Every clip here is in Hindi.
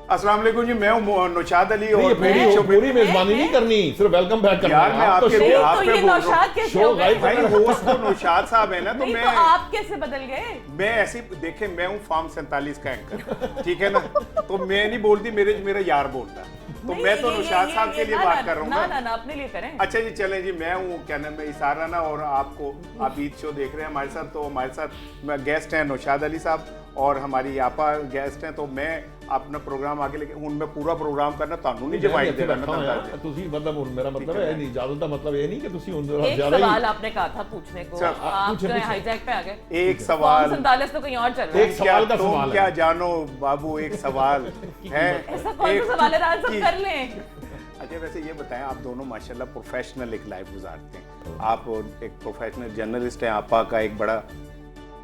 अस्सलाम वालेकुम जी, मैं हूं नौशाद अली और पूरी मेजबानी नहीं करनी, सिर्फ वेलकम बैक करना यार मैं आपके तो ये नौशाद कैसे हो गए? भाई होस्ट तो नौशाद साहब है ना, तो मैं तो आप कैसे बदल गए? मैं ऐसी देखे, मैं हूं फार्म 47 का एंकर, ठीक है ना, तो मैं नहीं बोलती, मेरा यार बोलता, तो मैं तो नौशाद साहब के लिए बात कर रहा हूँ ना अपने लिए करें। अच्छा जी चलें जी, मैं हूँ क्या नाम है इसार राना और आप ईद शो देख रहे हैं हमारे साथ। तो हमारे साथ गेस्ट हैं नौशाद अली साहब और हमारी आपा गेस्ट हैं। तो मैं अपना प्रोग्राम आगे लेके उनमें पूरा प्रोग्राम करना ਤੁਹਾਨੂੰ नहीं डिवाइड देना ਤੁਸੀਂ मतलब मेरा मतलब है नहीं इजाजत का मतलब ये नहीं कि ਤੁਸੀਂ एक सवाल आपने कहा था पूछने को, आप जो हाईजैक पे आ गए। एक सवाल 47 तो कहीं और चल रहा है। एक सवाल का सवाल है, क्या जानो बाबू, एक सवाल है, ऐसा कौन सा सवाल है, राज सब कर लें। अच्छा वैसे ये बताएं, आप दोनों माशाल्लाह प्रोफेशनल एक लाइफ गुजारते हैं, आप एक प्रोफेशनल जर्नलिस्ट हैं, आपा का एक बड़ा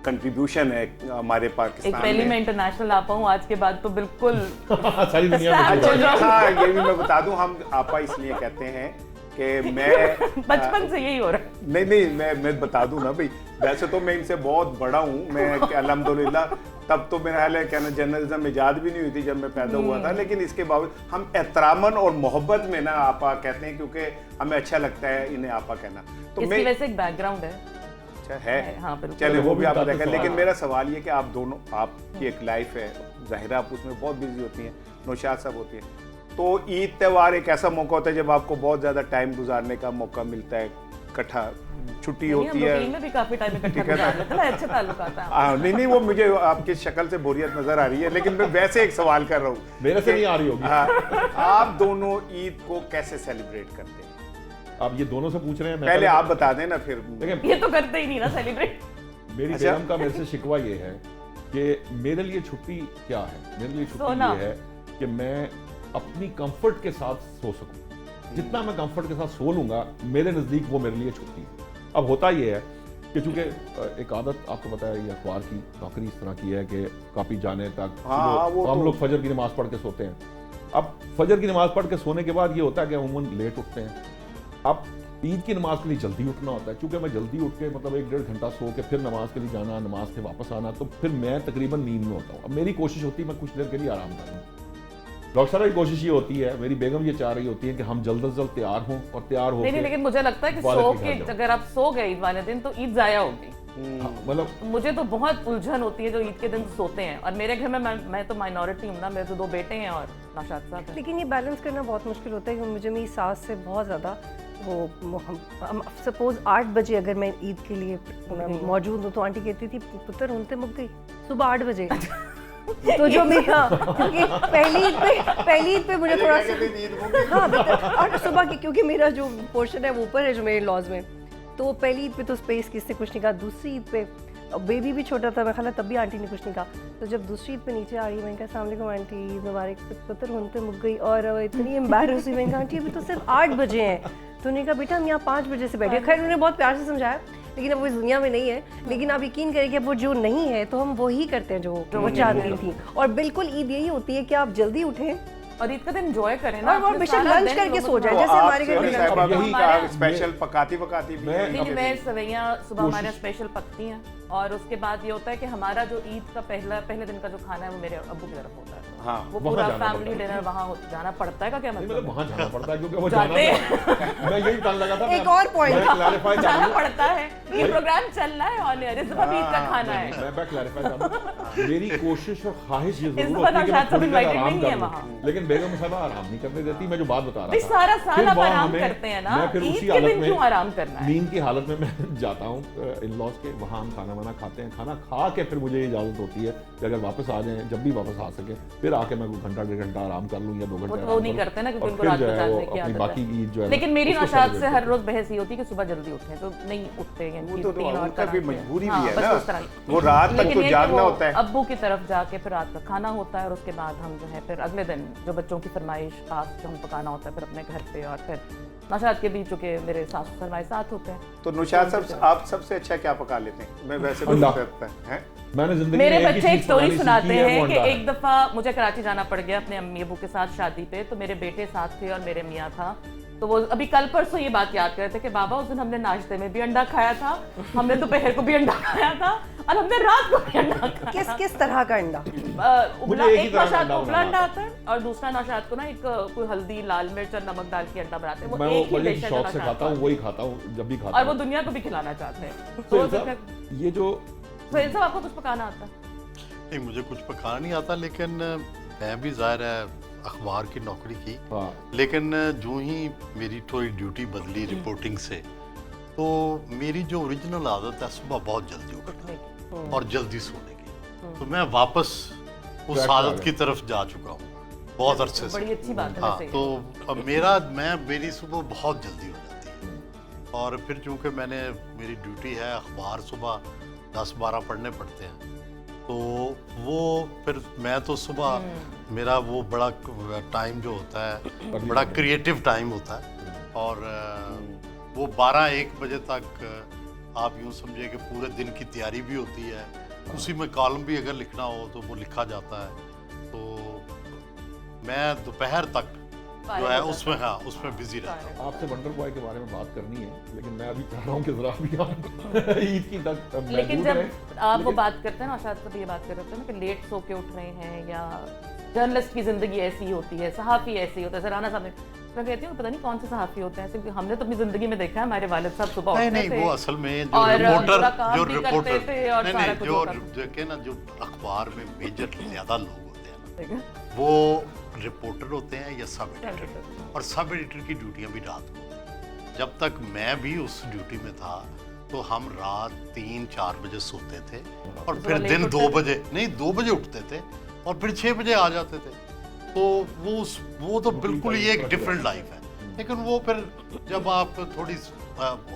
कंट्रीब्यूशन है हमारे पाकिस्तान में। एक पहली मैं इंटरनेशनल आपा हूँ, आज के बाद तो बिल्कुल सारी दुनिया में। अच्छा ये भी मैं बता दूं, हम आपा इसलिए कहते हैं कि मैं बचपन से यही हो रहा है। नहीं मैं बता दूं ना भाई, वैसे तो मैं इनसे बहुत बड़ा हूँ, मैं अल्हम्दुलिल्लाह तब तो मेरा हाल है क्या ना जर्नलिज्म में इजाद भी नहीं हुई थी जब मैं पैदा हुआ था, लेकिन इसके बावजूद हम एहतरामन और मोहब्बत में ना आपा कहते हैं, क्योंकि हमें अच्छा लगता है इन्हें आपा कहना। तो इसकी वैसे एक बैकग्राउंड है। अच्छा है, हाँ, चले वो भी आप बताएंगे, लेकिन मेरा सवाल ये कि आप दोनों, आपकी एक लाइफ है ज़ाहिर, आप उसमें बहुत बिजी होती हैं, नौशाद साहब होती हैं, तो ईद त्यौहार एक ऐसा मौका होता है जब आपको बहुत ज़्यादा टाइम गुजारने का मौका मिलता है, इकट्ठा छुट्टी होती है, में भी काफी टाइम इकट्ठा गुजार लेते हैं, अच्छे ताल्लुकात हैं। हाँ नहीं वो मुझे आपकी शक्ल से बोरियत नजर आ रही है, लेकिन मैं वैसे एक सवाल कर रहा हूँ, मेरे से नहीं आ रही होगी। हाँ, आप दोनों ईद को कैसे सेलिब्रेट करते हैं? आप ये दोनों से पूछ रहे हैं, पहले आप बता दें ना, फिर देखिए ये तो करते ही नहीं ना सेलिब्रेट। मेरी बेगम का मेरे से शिकवा ये है कि मेरे लिए छुट्टी क्या है, मेरे लिए छुट्टी ये है कि मैं अपनी कंफर्ट के साथ सो सकूं, जितना मैं कंफर्ट के साथ सो लूंगा मेरे नज़दीक वो मेरे लिए छुट्टी है। अब होता ये है कि चूंकि एक आदत आपको पता है, ये अखबार की नौकरी इस तरह की है कि कापी जाने तक तो हम लोग फजर की नमाज पढ़ के सोते हैं। अब फजर की नमाज पढ़ के सोने के बाद ये होता है कि अमूमन लेट उठते हैं। अब ईद की नमाज के लिए जल्दी उठना होता है, चूंकि मैं जल्दी उठ के मतलब 1-1.5 घंटा सो के फिर नमाज के लिए जाना, नमाज से वापस आना, तो फिर मैं तकरीबन नींद में होता हूँ। अब मेरी कोशिश होती है मैं कुछ देर के लिए आराम करूँ। डॉक्टर साहब की कोशिश ये होती है, मेरी बेगम ये चाह रही होती है कि हम जल्द से जल्द तैयार हों और तैयार हो। नहीं, लेकिन मुझे लगता है कि सो के अगर आप सो गए ईद वाले दिन तो ईद जाया होगी। मतलब मुझे तो बहुत उलझन होती है जो ईद के दिन सोते हैं, और मेरे घर में मैं तो माइनॉरिटी हूँ ना, मेरे तो 2 बेटे हैं और नौशाद साहब हैं। लेकिन ये बैलेंस करना बहुत मुश्किल होता है कि मुझे मेरी सास से बहुत ज़्यादा वो सपोज 8 बजे अगर मैं ईद के लिए मौजूद हूँ तो आंटी कहती थी पुत्र उनते मुक गई सुबह 8 बजे। तो जो मेरा क्योंकि पहली ईद पे मुझे थोड़ा सा हाँ और सुबह की, क्योंकि मेरा जो पोर्शन है वो ऊपर है जो मेरे लॉज में, तो पहली ईद पे तो स्पेस किसने कुछ नहीं कहा, दूसरी ईद पे बेबी भी छोटा था, मैं ख्याल तब भी आंटी ने कुछ नहीं कहा। तो जब दूसरी ईद पे नीचे आ रही मैंने कहा अस्सलाम वालेकुम आंटी, ईद मुबारक, पुत्र होते मुक गई, और इतनी एम्बैरस हुई, मैंने कहा आंटी अभी तो सिर्फ 8 बजे हैं। तो उन्होंने कहा बेटा हम यहाँ 5 बजे से बैठे। खैर उन्होंने बहुत प्यार से समझाया, लेकिन अब वो इस दुनिया में नहीं है। लेकिन आप यकीन करें कि अब वो जो नहीं है तो हम वही करते हैं जो वो चाहती थी। और बिल्कुल ईद यही होती है कि आप जल्दी उठें और ईद का दिन एंजॉय करें ना, और बेशक लंच करके सो जाए, जैसे हमारे घर में स्पेशल पकाती मैं सवैयां सुबह हमारे स्पेशल पकती हैं, और उसके बाद ये होता है कि हमारा जो ईद का पहले दिन का जो खाना है वो मेरे अब्बू की तरफ होता है। हाँ, वो पूरा फैमिली डिनर वहाँ जाना पड़ता है का क्या मतलब? वहाँ जाना पड़ता है क्योंकि वो जाना मैं यही कहने लगा था। एक और पॉइंट जाना पड़ता है, ये प्रोग्राम चल रहा है ऑन एयर, इस बार ईद का खाना है। मैं क्लैरिफाई करूं, मेरी कोशिश और ख्वाहिश ये जरूर होती है कि मैं थोड़ी देर आराम कर लूं, लेकिन बेगम साहबा आराम नहीं करने देती। मैं जो बात बता रहा था सारा साल आप आराम करते हैं ना, मैं फिर ईद उसी के हालत दिन में क्यों आराम करना है? नींद की हालत में मैं जाता हूँ इन-लॉज के, वहाँ हम खाना वाना खाते हैं, खाना खा के फिर मुझे इजाजत होती है कि अगर वापस आ जाएं, जब भी वापस आ सके, फिर आके मैं घंटा 1.5 घंटा आराम कर लूं या 2 घंटे। वो नहीं करते ना क्योंकि उनको रात को जागने की आदत है। बाकी ईद जो है, लेकिन मेरी नौशाद से हर रोज बहस ही होती है कि सुबह जल्दी उठें, तो नहीं उठते हैं। वो तो उनका भी मजबूरी भी है ना, वो रात तक तो जागना होता है। अब्बू की तरफ जाके फिर रात का खाना होता है, और उसके बाद हम जो है फिर अगले दिन जो बच्चों की फरमाइश खास जो हम पकाना होता है फिर अपने घर पे, और फिर नौशाद के बीच चूंकि मेरे सासू फरमाइश साथ होते हैं। तो नौशाद साहब आप सबसे अच्छा क्या पका लेते हैं? मैं वैसे तो करता है, मैंने जिंदगी मेरे बच्चे एक स्टोरी सुनाते हैं कि एक दफा मुझे कराची जाना पड़ गया अपने अम्मी अबू के साथ शादी पे, तो मेरे बेटे साथ थे और मेरे मियाँ था, तो वो अभी कल परसों ये बात याद कर रहे थे कि बाबा उस दिन हमने नाश्ते में भी अंडा खाया था, हमने दोपहर को भी अंडा खाया था और हमने रात को भी अंडा खाया। किस किस तरह का अंडा? उबला, मुझे एक ही एक तरह का नौशाद अंडा को उबला बनाना अंडा आता है और दूसरा नौशाद को ना एक कोई हल्दी लाल मिर्च और नमक डाल के अंडा बनाते हैं। मैं वो एक वो ही बड़े डिश है शौक जो से नौशाद खाता हूँ, को वही खाता हूँ जब भी खाता और वो हूँ। दुनिया को भी खिलाना चाहते हैं। तो सोहेल साहब, ये जो सोहेल साहब आपको कुछ पकाना आता है? नहीं, मुझे कुछ पकाना नहीं आता, लेकिन मैं भी ज़ाहिर है अखबार की नौकरी की, हाँ, लेकिन जो ही मेरी थोड़ी ड्यूटी बदली रिपोर्टिंग से, तो मेरी जो ओरिजिनल आदत है सुबह बहुत जल्दी उठना और जल्दी सोने की, तो मैं वापस उस Track पे आ आदत गए। की तरफ जा चुका हूँ बहुत अरसे से। बड़ी अच्छी बात है हाँ, वैसे। तो अब मेरी सुबह बहुत जल्दी हो जाती है, और फिर चूंकि मेरी ड्यूटी है, अखबार सुबह 10-12 पढ़ने पड़ते हैं, तो वो फिर मैं तो सुबह मेरा वो बड़ा टाइम जो होता है बड़ा क्रिएटिव टाइम होता है, और वो 12-1 बजे तक आप यूँ समझिए कि पूरे दिन की तैयारी भी होती है, उसी में कॉलम भी अगर लिखना हो तो वो लिखा जाता है, तो मैं दोपहर तक जो है उसमें, हाँ, उसमें बिजी रहता हूँ। आपसे वंडर बॉय के बारे में बात करनी है, लेकिन मैं अभी चाह रहा हूँ कि जरा अभी हम ईद की तक लेकिन महदूद जब रहें। आप वो लेकिन- बात करते हैं ना, शायद कभी ये बात कर रहे थे ना कि लेट सो के उठ रहे हैं, या जर्नलिस्ट की जिंदगी ऐसी होती है, सहाफ़ी ऐसी होता है। सराना साहब ने, मैं कहती हूँ पता नहीं कौन से सहाफ़ी होते हैं, क्योंकि हमने तो अपनी जिंदगी में देखा है हमारे वालिद साहब सुबह नहीं उठते नहीं, थे वो असल में जो और रिपोर्टर पूरा काम भी करते नहीं थे और सारा नहीं, कुछ जो होता था। जो के ना, जो अखबार में मेजर ज्यादा लोग होते हैं ना, ठीक है? वो रिपोर्टर होते हैं या सब एडिटर, और सब एडिटर की ड्यूटियां भी रात को होती हैं। जब तक मैं भी उस ड्यूटी में था तो हम रात 3-4 बजे सोते थे और फिर सुबह दिन लेट 2 उठते बजे नहीं 2 बजे उठते थे और फिर 6 बजे आ जाते थे। तो वो तो बिल्कुल ही एक डिफरेंट लाइफ है। लेकिन वो फिर जब आप थोड़ी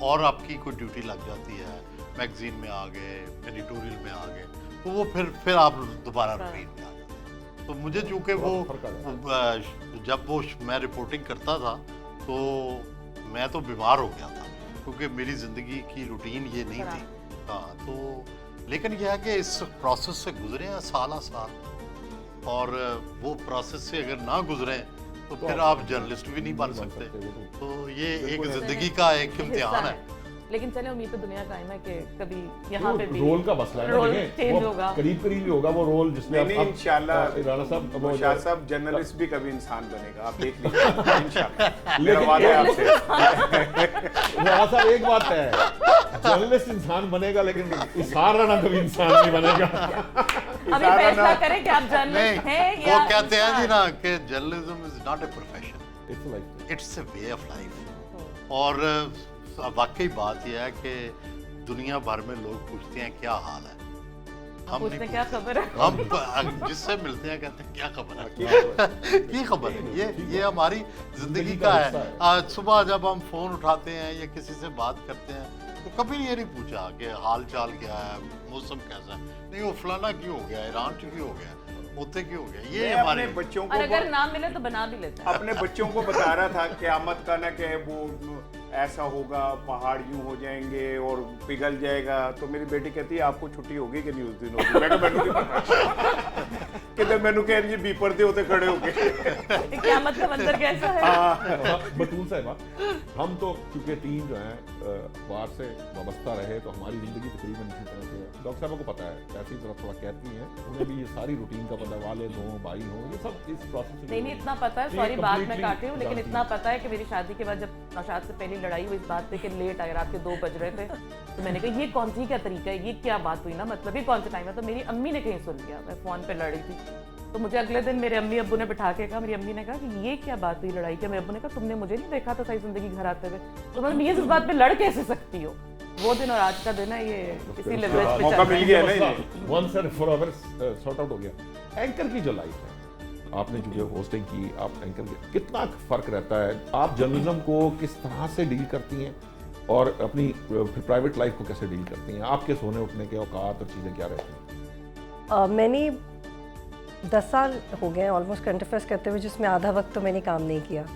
और आपकी कोई ड्यूटी लग जाती है, मैगजीन में आ गए, एडिटोरियल में आ गए, तो वो फिर आप दोबारा रूटीन में आ जाते हैं। तो मुझे चूंकि वो जब वो मैं रिपोर्टिंग करता था तो मैं तो बीमार हो गया था, क्योंकि मेरी ज़िंदगी की रूटीन ये नहीं थी। हाँ, तो लेकिन यह है कि इस प्रोसेस से गुजरे हैं साल, और वो प्रोसेस से अगर ना गुजरे तो फिर आप जर्नलिस्ट भी नहीं बन सकते। तो ये एक ज़िंदगी का एक इम्तिहान है। लेकिन चले, उम्मीद तो दुनिया कायम है कि कभी यहाँ पे भी रोल का मसला है ना, रोल देखें, चेंज वो होगा। करीब ही होगा वो रोल जिसमें नहीं, इंशाल्लाह राणा साहब वो शाह साहब जर्नलिस्ट भी कभी इंसान बनेगा, आप देख लीजिए इंशाल्लाह। मेरा वादा है आपसे। राणा साहब एक बात है, जर्नलिस्ट इंसान बनेगा लेकिन इसार राणा कभी इंसान नहीं बनेगा। अभी फैसला करें कि आप जर्नलिस्ट हैं नहीं, या वो कहते हैं जी इंसान। ना कि journalism is not a profession, It's like- it's a way of life. और वाकई बात यह है कि दुनिया भर में लोग पूछते हैं क्या हाल है, हम पूछते नहीं क्या पूछते। खबर है? हम जिससे मिलते हैं कहते हैं क्या खबर है, की खबर है। ये हमारी जिंदगी का है। आज सुबह जब हम फोन उठाते हैं या किसी से बात करते हैं तो कभी ये नहीं पूछा कि हाल चाल क्या है, मौसम कैसा है, नहीं वो फलाना क्यों हो गया, ईरान क्यों हो गया, होते क्यों हो गया। ये मैं हमारे अपने बच्चों और अगर को नाम मिले तो बना भी लेते हैं। अपने बच्चों को बता रहा था क़यामत का ना, कि वो ऐसा होगा, पहाड़ यूं हो जाएंगे और पिघल जाएगा। तो मेरी बेटी कहती है आपको छुट्टी होगी कि नहीं उस दिन होगी। मैं कहा मैनू नहीं पता कि मैनू कह रही है बीपर दे होते खड़े होके। क़यामत का मंजर कैसा है? बतूल साहिबा, हम तो क्योंकि टीम जो है अखबार से वाबस्ता रहे तो हमारी जिंदगी तकरीबन इसी तरह से है। डॉक्टर साहब को पता है, ऐसी तरह थोड़ा कहती हैं, उन्हें भी ये सारी रूटीन का पता, वालिद हों, भाई हों, ये सब इस प्रोसेस से नहीं इतना पता है, ये सॉरी बात मैं completely काट रही हूँ, लेकिन जानती इतना हैं। पता है कि मेरी शादी के बाद जब नौशाद से पहली लड़ाई हुई इस बात पे कि लेट आए, रात के 2 बज रहे थे, तो मैंने कहा ये कौन सी क्या तरीका है, ये क्या बात हुई ना, मतलब ये कौन सा टाइम है। तो मेरी अम्मी ने कहीं सुन लिया, मैं फ़ोन पे लड़ रही थी, तो मुझे अगले दिन मेरे अम्मी अब्बू ने बिठा के कहा, मेरी अम्मी ने कहा कि ये क्या बात हुई लड़ाई की। मेरे अब्बू ने कहा तुमने मुझे नहीं देखा था सारी जिंदगी घर आते हुए, तो मैंने ये इस बात पे लड़ कैसे सकती हो। वो दिन और आज का दिन है, ये इसी लेवरेज पे मौका चल रहा मिल है। गया ना, once and forever sort out हो गया। एंकर की जो लाइफ है, आपने जो होस्टिंग की, आप एंकर की, कितना फर्क रहता है, आप जर्नलिज्म को किस तरह से डील करती हैं और अपनी प्राइवेट लाइफ को कैसे डील करती हैं, आपके सोने उठने के औकात और चीज़ें क्या रहती हैं? मैंने 10 साल हो गए ऑलमोस्ट करंट अफेयर्स करते हुए, जिसमें आधा वक्त तो मैंने काम नहीं किया।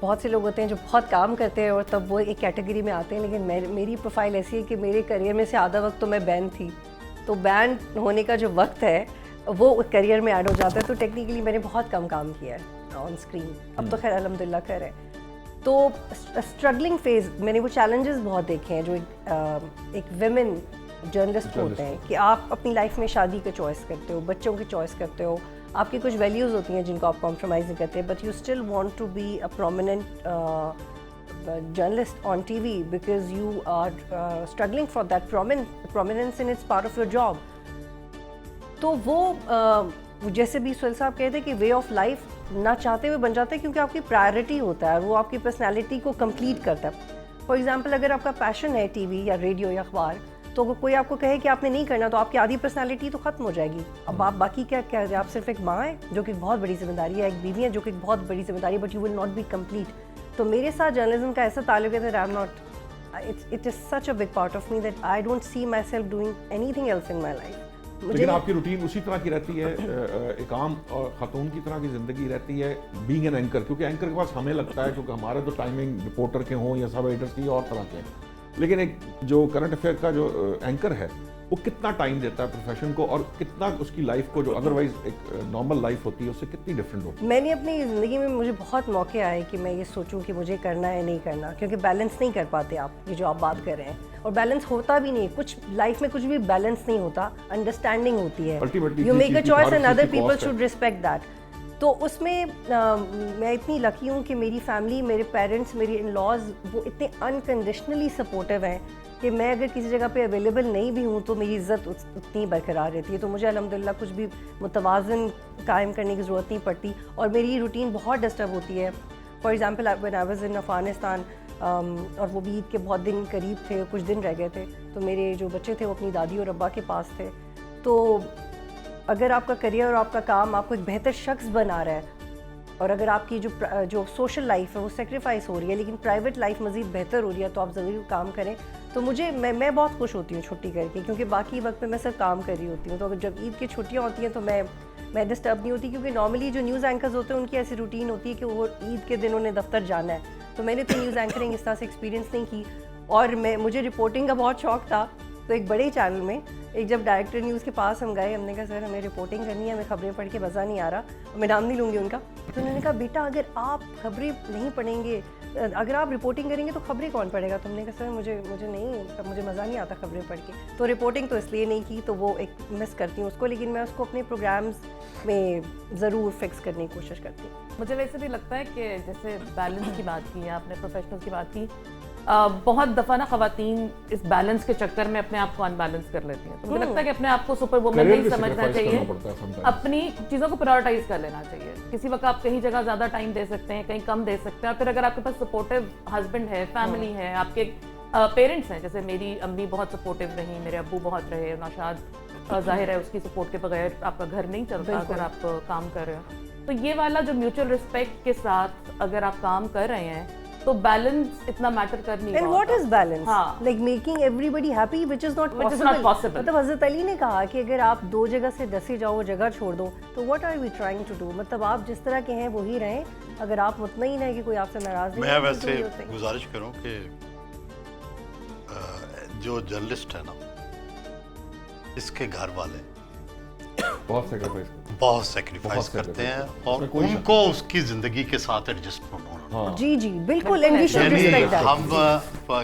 बहुत से लोग होते हैं जो बहुत काम करते हैं और तब वो एक कैटेगरी में आते हैं, लेकिन मेरी प्रोफाइल ऐसी है कि मेरे करियर में से आधा वक्त तो मैं बैन थी, तो बैन होने का जो वक्त है वो करियर में ऐड हो जाता है। तो टेक्निकली मैंने बहुत कम काम किया है ऑन स्क्रीन, अब तो खैर अल्हम्दुलिल्लाह खैर है। तो स्ट्रगलिंग फेज मैंने वो चैलेंजेस बहुत देखे हैं जो एक विमेन जर्नलिस्ट होते हैं कि आप अपनी लाइफ में शादी का चॉइस करते हो, बच्चों की चॉइस करते हो, आपकी कुछ वैल्यूज़ होती हैं जिनको आप कॉम्प्रोमाइज़ नहीं करते, but you still want to be a prominent journalist on TV because you are struggling for that prominence and it's part of your job. तो वो जैसे भी सुहेल साहब कहते हैं कि वे ऑफ लाइफ ना चाहते हुए बन जाता है क्योंकि आपकी प्रायोरिटी होता है और वो आपकी पर्सनैलिटी को कंप्लीट करता है। फॉर एग्जांपल अगर आपका पैशन है टीवी या रेडियो या अखबार, तो अगर कोई आपको कहे कि आपने नहीं करना तो आपकी आधी पर्सनैलिटी तो खत्म हो जाएगी। अब आप बाकी क्या क्या आप सिर्फ एक माँ है जो कि बहुत बड़ी जिम्मेदारी है, एक बीवी है जो कि बहुत बड़ी जिम्मेदारी है, but you will not be complete. तो मेरे साथ जर्नलिज्म का ऐसा ताल्लुक है that I am not it is such a big part of me that I don't see my self doing anything else in my life. लेकिन आपकी रूटीन उसी तरह की रहती है, एक आम खातून की तरह की ज़िंदगी रहती है बीइंग एन एंकर, क्योंकि एंकर के पास हमें लगता है क्योंकि हमारे तो टाइमिंग रिपोर्टर के हों या सब एडिटर्स की और तरह के हैं, लेकिन एक जो करंट अफेयर का जो एंकर है वो कितना टाइम देता है प्रोफेशन को और कितना उसकी लाइफ को जो अदरवाइज एक नॉर्मल लाइफ होती है उससे कितनी डिफरेंट होती है? मैंने अपनी ज़िंदगी में मुझे बहुत मौके आए कि मैं ये सोचूं कि मुझे करना है नहीं करना, क्योंकि बैलेंस नहीं कर पाते आप, ये जो आप बात कर रहे हैं, और बैलेंस होता भी नहीं, कुछ लाइफ में कुछ भी बैलेंस नहीं होता, अंडरस्टैंडिंग होती है, you make a choice and other people should respect that. तो उसमें मैं इतनी लकी हूँ कि मेरी फैमिली, मेरे पेरेंट्स, मेरे इन लॉज वो इतने अनकंडीशनली सपोर्टिव हैं कि मैं अगर किसी जगह पे अवेलेबल नहीं भी हूँ तो मेरी इज़्ज़त उतनी बरकरार रहती है। तो मुझे अल्हम्दुलिल्लाह कुछ भी मुतवाज़न कायम करने की ज़रूरत नहीं पड़ती और मेरी रूटीन बहुत डिस्टर्ब होती है। For example when I was in Afghanistan और वो भी ईद के बहुत दिन करीब थे, कुछ दिन रह गए थे, तो मेरे जो बच्चे थे वो अपनी दादी और अब्बा के पास थे। तो अगर आपका करियर और आपका काम आपको एक बेहतर शख्स बना रहा है और अगर आपकी जो सोशल लाइफ है वो सेक्रीफाइस हो रही है लेकिन प्राइवेट लाइफ मज़ीद बेहतर हो रही है तो आप ज़रूर काम करें। तो मैं बहुत खुश होती हूँ छुट्टी करके, क्योंकि बाकी वक्त में मैं सिर्फ काम कर रही होती हूँ। तो अगर जब ईद की छुट्टियाँ होती हैं तो मैं डिस्टर्ब नहीं होती, क्योंकि नॉर्मली जो न्यूज़ एंकर्स होते हैं उनकी ऐसी रूटीन होती है कि वो ईद के दिन उन्हें दफ्तर जाना है। तो मैंने तो न्यूज़ एंकरिंग इस तरह से एक्सपीरियंस नहीं की और मुझे रिपोर्टिंग का बहुत शौक था। तो एक बड़े चैनल में एक जब डायरेक्टर न्यूज़ के पास हम गए, हमने कहा सर हमें रिपोर्टिंग करनी है, हमें खबरें पढ़ के मज़ा नहीं आ रहा, मैं नाम नहीं लूँगी उनका। तो उन्होंने कहा बेटा अगर आप खबरें नहीं पढ़ेंगे, अगर आप रिपोर्टिंग करेंगे तो खबरें कौन पढ़ेगा? तो हमने कहा सर मुझे मज़ा नहीं आता खबरें पढ़ के। तो रिपोर्टिंग तो इसलिए नहीं की, तो वो एक मिस करती हूँ उसको, लेकिन मैं उसको अपने प्रोग्राम्स में ज़रूर फिक्स करने की कोशिश करती हूँ। मुझे वैसे भी लगता है कि जैसे बैलेंस की बात की, आपने प्रोफेशनल्स की बात की, बहुत दफ़ा ना ख़वातीन इस बैलेंस के चक्कर में अपने आप को अनबैलेंस कर लेती हैं। तो मुझे लगता है कि अपने आप को सुपर वुमन नहीं समझना चाहिए, अपनी चीज़ों को प्रायोरिटाइज कर लेना चाहिए। किसी वक्त आप कहीं जगह ज़्यादा टाइम दे सकते हैं, कहीं कम दे सकते हैं, और फिर अगर आपके पास सपोर्टिव हस्बैंड है, फैमिली है, आपके पेरेंट्स हैं, जैसे मेरी अम्मी बहुत सपोर्टिव रही, मेरे अब्बू बहुत रहे, नौशाद जाहिर है उसकी सपोर्ट के बगैर आपका घर नहीं चलता अगर आप काम कर रहे हो। तो ये वाला जो म्यूचुअल रिस्पेक्ट के साथ अगर आप काम कर रहे हैं तो बैलेंस इतना मैटर कर नहीं। And what is balance? हाँ. Like making everybody happy, which is not possible. मतलब हज़रत अली ने कहा कि अगर आप दो जगह से डसे जाओ, जगह छोड़ दो, तो what are we trying to do? मतलब आप जिस तरह के हैं वही रहें, अगर आप मुतमईन है कि कोई आपसे नाराज नहीं है। मैं वैसे गुजारिश करूं कि जो जर्नलिस्ट है ना, इसके घर वाले बहुत सेक्रीफाइस करते हैं और उनको उसकी जिंदगी के साथ एडजस्टमेंट होना। जी जी बिल्कुल, and we should respect that. हम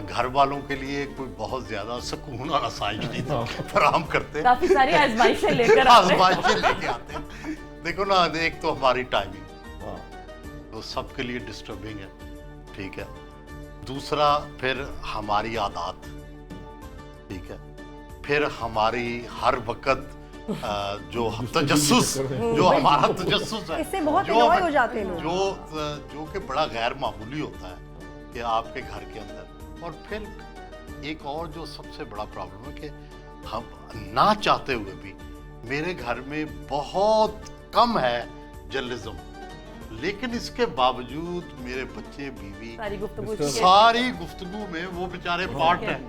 घर वालों के लिए कोई बहुत ज्यादा सुकून और आसाइश नहीं फराहम करते, काफी सारी आजमाइशें लेकर आते हैं। देखो ना, एक तो हमारी टाइमिंग तो सबके लिए डिस्टर्बिंग है, ठीक है। दूसरा फिर हमारी आदत, ठीक है। फिर हमारी हर वक्त जो तजस्सुस, जो हमारा तजस्सुस है, इससे बहुत annoy हो जाते हैं लोग, जो कि बड़ा गैर मामूली होता है कि आपके घर के अंदर। और फिर एक और जो सबसे बड़ा प्रॉब्लम है कि हम ना चाहते हुए भी, मेरे घर में बहुत कम है जर्नलिज्म, लेकिन इसके बावजूद मेरे बच्चे, बीवी, सारी गुफ्तगू में वो बेचारे पार्ट हैं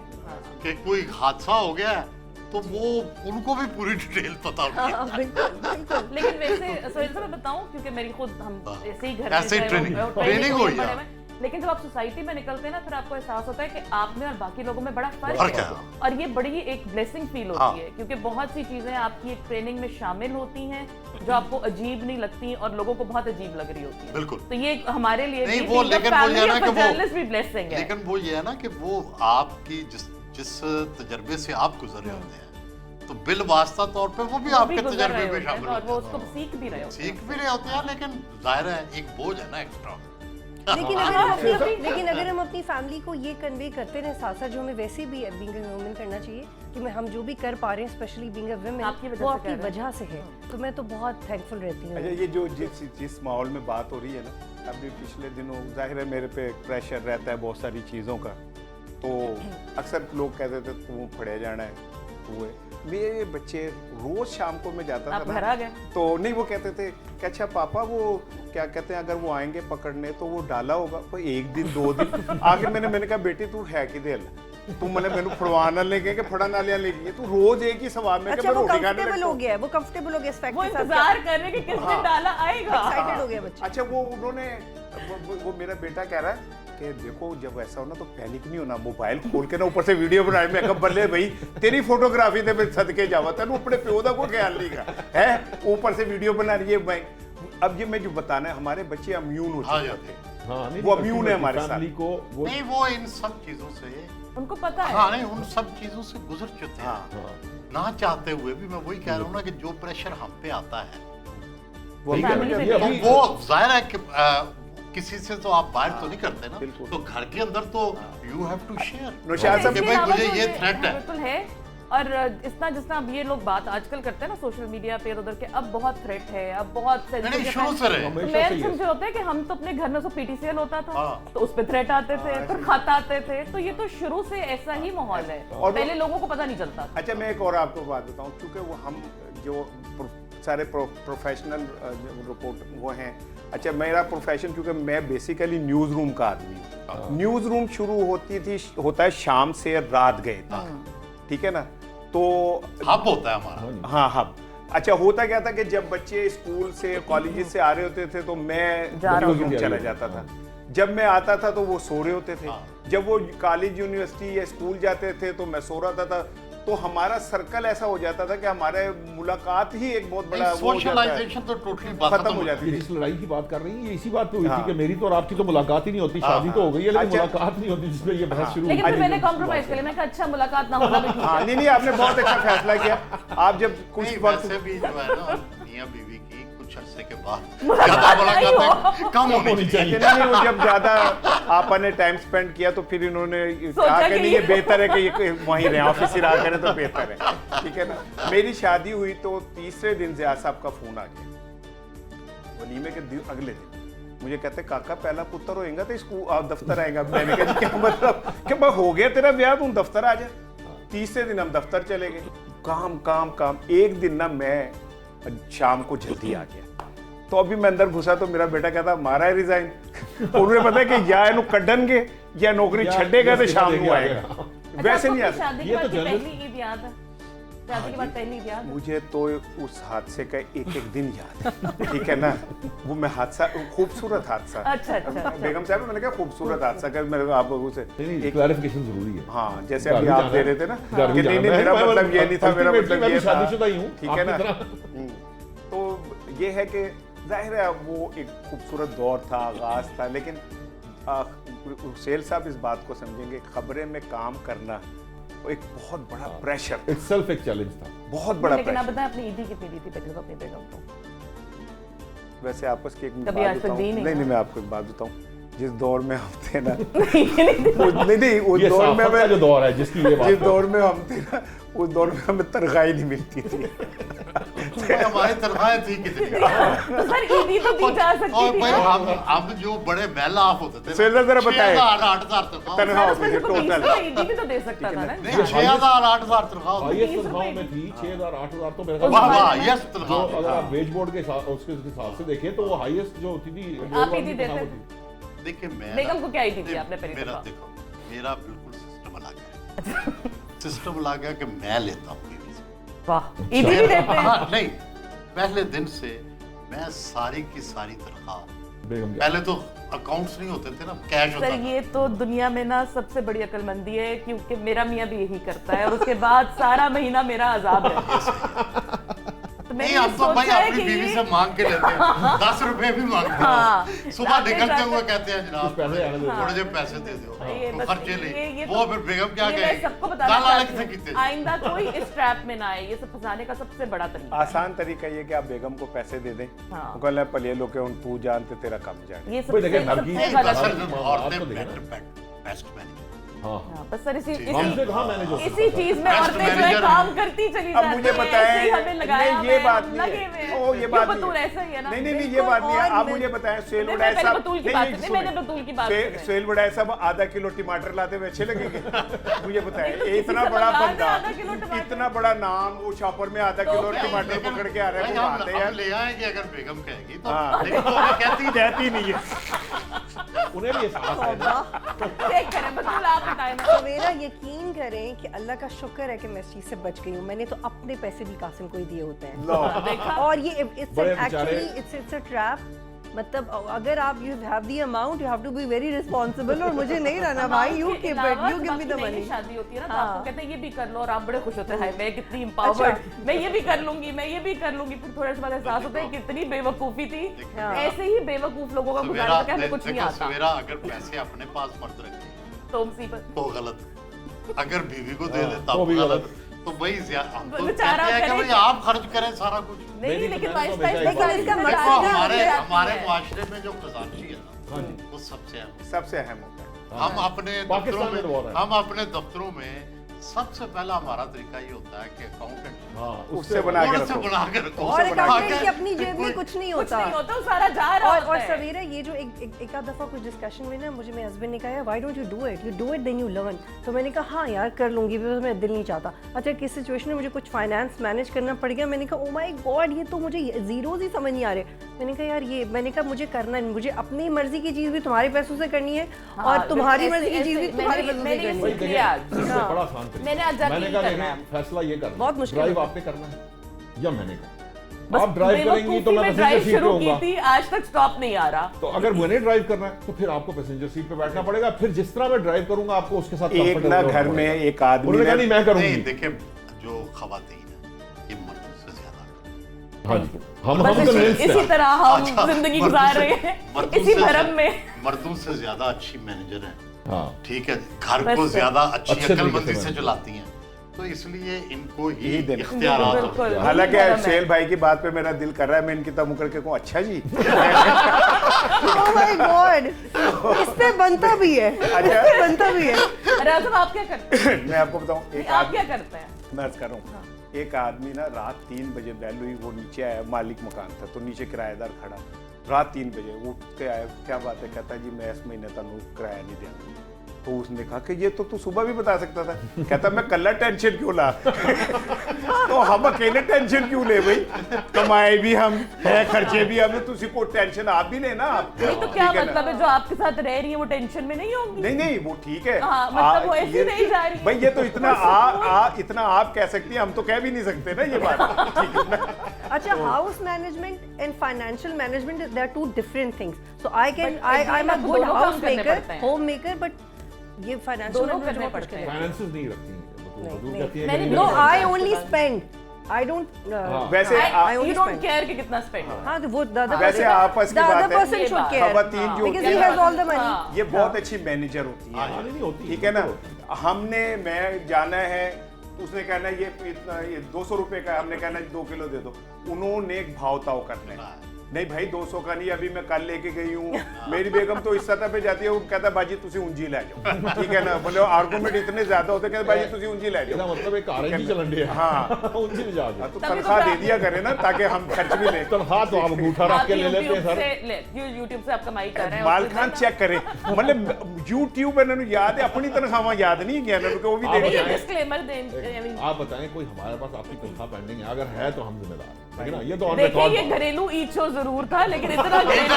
कि कोई हादसा हो गया है तो वो उनको भी पूरी डिटेल पता होती है। बिल्कुल। लेकिन वैसे सोहेल साहब मैं बताऊं, क्योंकि मेरी खुद हम ऐसे ही घर ऐसे ही ट्रेनिंग हुई है, लेकिन जब आप सोसाइटी में निकलते हैं ना, फिर आपको एहसास होता है कि आप में और बाकी लोगों में बड़ा फर्क फर्क है। है। और ये बड़ी एक ब्लेसिंग फील होती हाँ। है, क्योंकि बहुत सी चीजें आपकी एक ट्रेनिंग में शामिल होती हैं जो आपको अजीब नहीं लगती और लोगों को बहुत अजीब लग रही होती है। बिल्कुल। तो ये हमारे लिए नहीं, भी वो being a लेकिन वो family ये है ना of a कि वो- journalist भी blessing है। लेकिन वो ये है ना कि वो आपकी जिस तजर्बे से आप गुजर रहे होते हैं, तो बिल वास्ता तौर पे वो भी वो भी आपके गुजर तजर्बे रहे में होते हैं शामिल और वो होते उसको हैं। सीख भी रहे होते हैं। सीख भी रहे होते हैं, लेकिन जाहिर है एक बोझ है ना एक्स्ट्रा। लेकिन अगर हम अपनी फैमिली को ये कन्वे करते रहे साथ साथ, जो हमें वैसे भी बीइंग अ वुमन करना चाहिए कि हम जो भी कर पा रहे हैं, स्पेशली बीइंग अ वुमन, आपकी वजह वो से आपकी कर रहे हैं। वजह से है। तो मैं तो बहुत थैंकफुल रहती अच्छा, हूँ। ये जो जिस माहौल में बात हो रही है ना, अभी पिछले दिनों जाहिर है मेरे पे प्रेशर रहता है बहुत सारी चीज़ों का, तो अक्सर लोग कहते थे तू पढ़े जाना है, तू है। मेरे बच्चे रोज शाम को मैं जाता आप था घर ना, आ गए? तो नहीं, वो कहते थे कि अच्छा पापा वो क्या कहते हैं, अगर वो आएंगे पकड़ने तो वो डाला होगा कोई 1 दिन 2 दिन आगे मैंने कहा बेटी तू है कि दिल तू मैंने फड़वाना लेके कि फड़ा ना लिया लेके, तू रोज एक ही सवाल में कि अच्छा, मैं वो रोटी खाने कंफर्टेबल लगता हो हूँ। गया है, वो कंफर्टेबल हो गया इस फैक्ट वो के साथ। इंतजार कर रहे हैं कि किस दिन डाला आएगा। एक्साइटेड हो गया बच्चा। अच्छा, वो उन्होंने वो मेरा बेटा कह रहा है कि देखो जब ऐसा हो ना तो पैनिक नहीं होना, मोबाइल खोल के ना ऊपर से वीडियो बनाए। मैं कहा बल्ले भाई तेरी फोटोग्राफी ते मैं सदके जावा, तेन अपने प्यो का कोई ख्याल नहीं का है, ऊपर से वीडियो बना रही है। मैं अब ये मैं जो बताना है, हमारे बच्चे अम्यून हो हाँ चुके जाते हैं। हैं। हाँ, नहीं, वो नहीं, immune है हमारे साथ। फैमिली को वो नहीं, वो इन सब चीजों से, उनको पता है। हाँ नहीं, उन सब चीजों से गुजर चुके हैं। हाँ, हाँ, ना चाहते हुए भी मैं वही कह रहा हूँ ना कि जो प्रेशर हम पे आता है, वो ठीक है, family से ये तो अभी वो जाहिर है कि किसी से तो आप बाहर तो नहीं करते ना, बिल्कुल। तो घर के अंदर तो you have to share. Naushad sahab कि इसके भाई अलावा मुझे जो ये थ्रेट है। बिल्कुल है। और इतना जितना अब ये लोग बात आजकल करते हैं ना सोशल मीडिया पे उधर के, अब बहुत थ्रेट है, अब बहुत नहीं sensitive है। शुरू से रहे। हमेशा तो मैं से ही है। समझे होता है कि हम तो अपने घर में पीटीसीएल होता था, हाँ। तो उस पे थ्रेट आते थे, फिर खाता आते थे, तो ये तो शुरू से ऐसा ही माहौल है। और पहले लोगों को पता नहीं चलता था। अच्छा, मैं एक और आपको बात बताऊं, क्योंकि वो हम जो सारे प्रोफेशनल रिपोर्ट वो हैं। अच्छा, मेरा प्रोफेशन क्योंकि मैं बेसिकली न्यूज़ रूम का आदमी हूँ। न्यूज़ रूम शुरू होता है शाम से रात गए तक, ठीक है ना, तो हब होता है हमारा। हाँ हब। अच्छा, होता क्या था कि जब बच्चे स्कूल से कॉलेज से आ रहे होते थे तो मैं जा रहा न्यूज़ रूम चला जाता था। जब मैं आता था तो वो सो रहे होते थे। हाँ। जब वो कॉलेज यूनिवर्सिटी या स्कूल जाते थे तो मैं सो रहा था। तो हमारा सर्कल ऐसा हो जाता था कि हमारे मुलाकात ही एक बहुत बड़ा वो हो जाता है, सोशलाइजेशन तो टोटली खत्म हो जाती ये थी। जिस लड़ाई की बात कर रही है, ये इसी बात पे हुई हाँ। थी कि मेरी तो और आपकी तो मुलाकात ही नहीं होती, शादी तो हो गई है लेकिन अच्छा। मुलाकात नहीं होती, जिसमें ये बहस शुरू लेकिन हुई। फिर मैंने कॉम्प्रोमाइज कर लिया, मैं कहा अच्छा मुलाकात ना होना भी ठीक हाँ, है। नहीं आपने बहुत अच्छा फैसला किया। आप जब कुछ नहीं, वक्त वैसे भी जो है ना मियां बीवी की कुछ अरसे के बाद ज्यादा मुलाकातें कम होनी चाहिए। अच्छा, नहीं वो जब ज्यादा आपने टाइम स्पेंड किया तो फिर इन्होंने कहा कि नहीं ये बेहतर है कि ये वहीं रहे, ऑफिस ही रहा करें तो बेहतर है, ठीक है ना। मेरी शादी हुई तो तीसरे दिन ज़िया साहब का फोन आ गया, वलीमे के अगले दिन मुझे कहते काका पहला पुत्र होएगा तो स्कूल दफ्तर आएगा। मैंने कहा क्या मतलब कि मैं हो गया तेरा ब्याह, तुम दफ्तर आ जा। तीसरे दिन हम दफ्तर चले गए, काम काम काम। एक दिन ना मैं शाम को जल्दी आ गया, तो अभी मैं अंदर घुसा तो मेरा बेटा कहता मारा है रिजाइन। उन्हें पता है कि या इन्हों कढ़नगे या नौकरी छड़ेगा तो शाम को आएगा। अच्छा, वैसे आपको नहीं अपनी आता। शादी ये के तो बाद की जर्नलिस्ट- पहली ईद याद है? शादी के बाद पहली ईद याद है? मुझे तो उस हादसे का एक एक दिन याद है, ठीक है ना। वो मैं हादसा, खूबसूरत हादसा। अच्छा, अच्छा। बेगम साहब मैंने कहा खूबसूरत हादसा कर मेरे को आप लोगों से नहीं, क्लैरिफिकेशन जरूरी है। हाँ, जैसे घर अभी भी आप जाना दे है। रहे थे ना घर भी कि नहीं जाना है। मेरा मैं- मतलब ये नहीं था, मेरा ultimately मतलब मैं ये भी था, शादीशुदा ही हूँ, ठीक है ना। आपकी तरह। तो ये है कि जाहिर है वो एक खूबसूरत दौर था, आगाज था, लेकिन सेल साहब इस बात को समझेंगे, खबरें में काम करना वो एक बहुत बड़ा प्रेशर, इटसेल्फ एक चैलेंज था। बहुत बड़ा लेकिन आप प्रेशर। बताएं अपनी ईदी कितनी दी थी पहले तो अपनी बेगम को? वैसे आपस की एक कभी बात आज तक बताऊं? दी नहीं नहीं ना? मैं आपको एक बात बताऊं, जिस दौर में हम थे ना नहीं, नहीं उस ये दौर में साफत का जो हमें, दौर है जिसकी ये बात जिस है। दौर में हम थे ना उस दौर में हमें तनख्वाही नहीं मिलती थी। हमारी तनख्वाहें थी कितनी। तो सर ईदी तो दी जा सकती और थी भाई ना। हम जो बड़े वेल ऑफ होते थे, सेल जरा बताएं। 6,000 8,000 तनख्वाह सर, उसमें होती थी से तो 20 टोटल। तो ईदी भी तो दे सकता था ना। नहीं 6,000 8,000 तनख्वाह होती हाईएस्ट 30 तनख्वाहों रुपए में थी 6,000 8,000 तो मेरे थी। ख्याल वाह में वाह यस जो तनख्वाह। अगर आप वेज बोर्ड के साथ उसके हिसाब से देखें तो वो हाईएस्ट जो होती थी आप ही देते थे। देखिए मैं बेगम को क्या ईदी थी आपने पहली मेरा दफा? देखो मेरा बिल्कुल सिस्टम अलग है। सिस्टम अलग है कि मैं लेता हूँ बीवी से। वाह, ईदी भी देते हैं। हाँ नहीं, पहले दिन से मैं सारी की सारी तनख्वाह बेगम क्या? पहले तो अकाउंट्स नहीं होते थे ना, कैश होता सर था। ये तो दुनिया में ना सबसे बड़ी अक्लमंदी है, क्योंकि मेरा मियाँ भी यही करता है और उसके बाद सारा महीना मेरा अजाब है। तो मैंने नहीं, ये हम तो भाई सोचा है अपनी कि बीवी ये- से मांग के लेते हैं, 10 रुपए भी मांगते हाँ। हैं। सुबह रात में निकलते जाकर- हुए कहते हैं जनाब कुछ पैसे आने दो। थोड़े जे पैसे दे दो, ये तो बस खर्चे ये ले। तो- वो फिर बेगम क्या ये मैं कहेगी, सबको बताना गाल अलग चाहती से हूँ, कीते आइंदा कोई इस ट्रैप में ना आए। ये सब फंसाने का सबसे बड़ा तरीका आसान तरीका ये कि आप बेगम को पैसे दे दें, हाँ। वो कहना पलिए लोग के तू जानते तेरा कम जाने। ये कोई सबसे देखे घर की- सबसे नहीं, गलत बस- है। बात औरतें तो देखो ना। Best manager. हाँ हाँ, बस सर इसी हमसे कहाँ मैनेज हो इसी चीज में Best औरतें जो है manager काम है। करती चली अब जाती मुझे हैं, बताएं, ऐसे ही हमें लगाया नहीं ये हुआ है, बात हम नहीं लगे हुए है, हैं। ओ ये क्यों बात बतूल नहीं ऐसा ही है ना? नहीं नहीं नहीं ये बिल्कुल, बात नहीं है। और आप मैं- मुझे बताएं सुहेल नहीं, उड़ाए पहले साहब बतूल की नहीं, बात नहीं, नहीं, सुने। मैंने बतूल की बात की है। सुहेल उड़ाए साहब आधा किलो टमाटर लाते हुए अच्छे लगेंगे? मुझे बताएं नहीं, तो ये इतना किसी बड़ा से मंगा बंदा, दे आधा किलो टमाटर। इतना बड़ा नाम, वो शॉपर में आधा तो किलो क्या? टमाटर पकड़ के आ रहा है, भाई वो हम आते यार ले आएंगे अगर बेगम कहेगी तो, हाँ। लेकिन तो हमें कहती रहती नहीं है। उन्हें भी एहसास है ना। चेक करें, बतूल आप बताएं ना। मेरा यकीन करें कि अल्लाह का शुक्र है कि मैं इस चीज़ से बच गई हूँ। मैंने तो अपने पैसे भी कासिम को ही दिए होते हैं। लो देखा? और ये इट्स बड़े एक्चुअली बेचारे- इट्स अ ट्रैप। मतलब अगर आप you have the amount, you have to be very responsible. और मुझे नहीं रहना भाई, you keep it, you give me the नई मनी। शादी होती है ना, तो हाँ। आपको कहते हैं ये भी कर लो और आप बड़े खुश होते हैं, हाय मैं कितनी empowered, मैं ये भी कर लूंगी, मैं ये भी कर लूंगी। फिर थोड़े से बाद एहसास होता है कितनी बेवकूफी थी। हाँ। ऐसे ही बेवकूफ लोगों का गुजारा सवेरा करके हमें कुछ नहीं देखो, आता। सवेरा अगर पैसे अपने पास मर्द रखे तो मुसीबत। तो गलत, अगर बीवी को दे दे वो तब भी गलत। गलत। तो वही हम तो बेचारा कहते हैं कि करे भाई क्या? आप खर्च करें सारा कुछ। नहीं नहीं, लेकिन तो वाइस मैंने तो वाइस हमेशा इसका वाइस मकसद देखो वाइस हमारे वाइस हमारे है। मुआशरे में जो खजानची है ना, हाँ जी। वो सबसे अहम सबसे अहम होता है। है। हम अपने पाकिस्तान दफ्तरों में तो बहुत में है। हम अपने दफ्तरों में सबसे पहला हमारा तरीका ये होता है कि अकाउंटेंट हाँ उससे बना के उससे रखो। बना के रखो। और उससे बना अकाउंटेंट के- की अपनी जेब में कुछ नहीं कुछ होता। नहीं होता, वो सारा जा रहा और होता है। सवेरा ये जो एक आध दफा कुछ डिस्कशन में ना मुझे मेरे हस्बैंड ने कहा why don't you do it then you learn. तो मैंने कहा हाँ यार कर लूंगी, बिकॉज मेरा दिल नहीं चाहता। अच्छा किस सिचुएशन में मुझे कुछ फाइनेंस मैनेज करना पड़ गया, मैंने कहा ओ माय गॉड ये तो मुझे जीरोज ही समझ नहीं आ रहे। मैंने कहा यार ये, मैंने कहा मुझे करना नहीं, मुझे अपनी मर्जी की चीज भी तुम्हारे पैसों से करनी है हाँ, और तुम्हारी ऐसे- मर्जी की चीज भी ऐसे- तुम्हारे मैंने- पैसों से मैंने करनी भाई है। सीख देखिए, लिया आज। इससे हाँ। बड़ा आसान तरीका। मैंने आज जाके मैंने यही कहा करना देखें, फैसला ये करना बहुत मुश्किल ड्राइव होता है। आपने करना है या मैंने करना। बस आप ड्राइव करेंगी तो मैं बेवकूफी में पैसेंजर ड्राइव सीट पे शुरू की होऊंगा। थी, आज तक स्टॉप नहीं आ रहा। तो अगर मैंने ड्राइव करना है तो फिर आपको पैसेंजर सीट पे बैठना पड़ेगा। फिर जिस तरह मैं ड्राइव करूंगा आपको उसके साथ एक comfortable ना होना घर में पड़ेगा। एक आदमी उन्होंने कहा ने- नहीं मैं करूंगी। नहीं देखिए, जो खवातीन है ये मर्दों से ज्यादा हाँ जी, हम बस convinced इसी हैं। तरह हम अच्छा, जिंदगी मर्दों गुजार से- रहे हैं मर्दों इसी से- भरम में। मर्दों से ज्यादा अच्छी मैनेजर है, हाँ ठीक है, घर बस को ज्यादा अच्छी अच्छे तरीके अक्लमंदी से से मैनेज। चलाती हैं, तो इसलिए इनको ही यही देना। इख्तियारात होते बिल्कुल। हैं। हालांकि यही भरम है। सुहेल भाई की बात पे मेरा दिल कर रहा है मैं इनकी तमुकर के कहूँ अच्छा जी ओह माय गॉड, इस पे बनता भी है, इस पे बनता भी है। राजब आप क्या करते हैं? मैं आपको बताऊं एक आप आदमी क्या करते हैं? मैं अर्ज कर रहा हूँ एक आदमी ना रात 3 बजे बैल हुई, वो नीचे आया, मालिक मकान था तो नीचे किराएदार खड़ा, रात 3 बजे उठ के आया, क्या बात है, कहता जी मैं इस महीने तक किराया नहीं दिया। तो उसने कहा कि ये तो तू सुबह भी बता सकता था। कहता मैं कल्ला टेंशन क्यों ला तो हम अकेले टेंशन क्यों ले भाई, कमाए भी हम है, खर्चे भी हमें, तुझे को टेंशन आप भी लेना आप। नहीं तो क्या ठीक है ना? मतलब है, जो आपके साथ रह रही है वो टेंशन में नहीं होंगी? नहीं नहीं वो ठीक है। हाँ, मतलब वो ऐसी ये- नहीं जा रही है। भाई ये तो इतना इतना आप कह सकती हैं, हम तो कह भी नहीं सकते ना ये बात। ठीक है ना? अच्छा house management and financial management they are two different things. So I can But I again, am a आपको गुड दोनों काम हाउस करने मेकर, पड़ते हैं। होम मेकर, बट ये फाइनेंशियल दोनों मैनेजमेंट करने बहुत पड़ते मुश्किल हैं। है। फाइनेंसेस नहीं रखती हैं। नहीं, वो नहीं। कहती हैं मैंने कि नो मेरे- I only spend, I don't वैसे I you only don't spend. Care कि कितना स्पेंड हो। हाँ तो वो the other वैसे person- आपस की the other बात है। person ये should बात। care खवातीन जो because होती he है has all the money। हाँ। ये बहुत अच्छी मैनेजर होती है। हाँ, नहीं होती ठीक है ना, बिल्कुल होती हमने मैं जाना है, उसने कहना ये इतना ये 200 रुपए का, हमने कहना 2 किलो दे दो, उन्होंने एक भाव ताव करना है। नहीं भाई 200 का नहीं, अभी मैं कल लेके गई हूँ, मेरी बेगम तो इस सतह पे जाती है, वो कहता है बाजी तुसी ऊंजी ले जाओ। ठीक है ना, बोले आर्गूमेंट इतने ज्यादा होते, कहते बाजी तुसी ऊंजी ले इसका जाओ। मतलब एक आरएनजी चलन रही है। हाँ। उनसे भी जाके तो तभी तो तनख्वाह दे आप- दिया करे ना ताकि हम खर्च भी लें। तनख्वाह तो आप अंगूठा रख आप के ले लेते हैं YouTube सर। से YouTube से आप कमाई कर रहे हैं। माल उससे खान ना- चेक करे, मतलब YouTube इन्होंने याद है, अपनी तनख्वाह याद नहीं गया ना, वो भी आप दे नहीं, दिया। ये disclaimer दें, I mean, आप बताएं कोई हमारे पास आपकी तनख्वाह पेंडिंग है, अगर है तो हम जिम्मेदार हैं। ठीक है ना, ये तो ऑन देखिए रिकॉर्ड ये घरेलू ईद शो जरूर था, लेकिन इतना घरेलू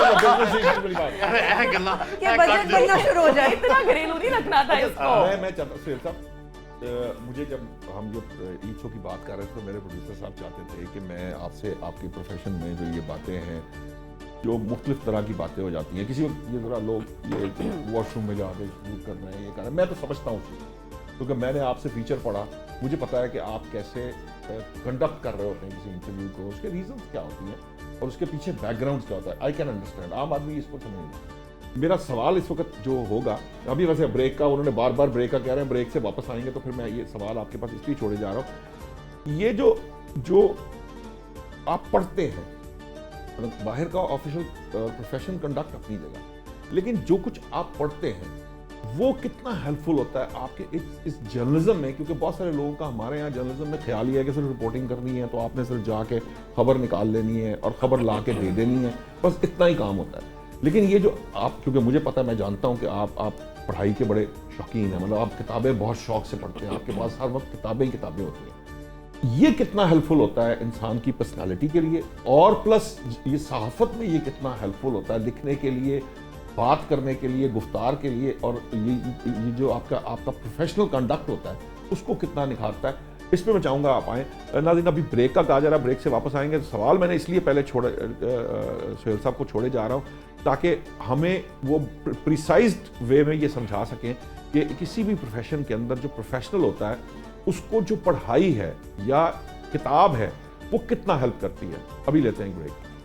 अरे ऐ गल्ला कि बजट बनना शुरू हो जाए। इतना घरेलू नहीं रखना था इसको। मैं चाहता सुहेल साहब, मुझे जब हम जो ईद शो की बात कर रहे थे तो मेरे प्रोड्यूसर साहब चाहते थे कि मैं आपसे आपके प्रोफेशन में जो ये बातें हैं जो मुख्तलिफ तरह की बातें हो जाती हैं। किसी वक्त ये ज़रा लोग ये वॉशरूम में जाके शूट कर रहे हैं, ये कर रहे हैं, मैं तो समझता हूँ क्योंकि मैंने आपसे फीचर पढ़ा, मुझे पता है कि आप कैसे कंडक्ट कर रहे होते हैं किसी इंटरव्यू को, उसके रीजंस क्या होती हैं और उसके पीछे बैकग्राउंड क्या होता है। आई कैन अंडरस्टैंड, आम आदमी इसको समझ। मेरा सवाल इस वक्त जो होगा, अभी वैसे ब्रेक का उन्होंने बार बार ब्रेक का कह रहे हैं, ब्रेक से वापस आएंगे तो फिर मैं ये सवाल आपके पास इसलिए छोड़े जा रहा हूँ। ये जो आप पढ़ते हैं, मतलब बाहर का ऑफिशियल प्रोफेशन कंडक्ट अपनी जगह, लेकिन जो कुछ आप पढ़ते हैं वो कितना हेल्पफुल होता है आपके इस जर्नलिज्म में, क्योंकि बहुत सारे लोगों का हमारे यहाँ जर्नलिज्म में ख्याल ये है कि सिर्फ रिपोर्टिंग करनी है तो आपने सिर्फ जाके खबर निकाल लेनी है और खबर ला के दे देनी है, बस इतना ही काम होता है। लेकिन ये जो आप, क्योंकि मुझे पता है, मैं जानता हूँ कि आप पढ़ाई के बड़े शौकीन हैं, मतलब आप किताबें बहुत शौक से पढ़ते हैं, आपके पास हर वक्त किताबें ही किताबें होती हैं। ये कितना हेल्पफुल होता है इंसान की पर्सनालिटी के लिए, और प्लस ये सहाफ़त में ये कितना हेल्पफुल होता है लिखने के लिए, बात करने के लिए, गुफ्तार के लिए, और ये जो आपका प्रोफेशनल कंडक्ट होता है उसको कितना निखारता है। इस पे मैं चाहूँगा आप आएँ। नाज़रीन, अभी ब्रेक का कहा जा रहा है, ब्रेक से वापस आएंगे। तो सवाल मैंने इसलिए पहले सोहेल साहब को छोड़े जा रहा हूँ ताकि हमें वो प्रिसाइज्ड वे में ये समझा सकें कि किसी भी प्रोफेशन के अंदर जो प्रोफेशनल होता है उसको जो पढ़ाई है या किताब है वो कितना हेल्प करती है। अभी लेते हैं एक ब्रेक।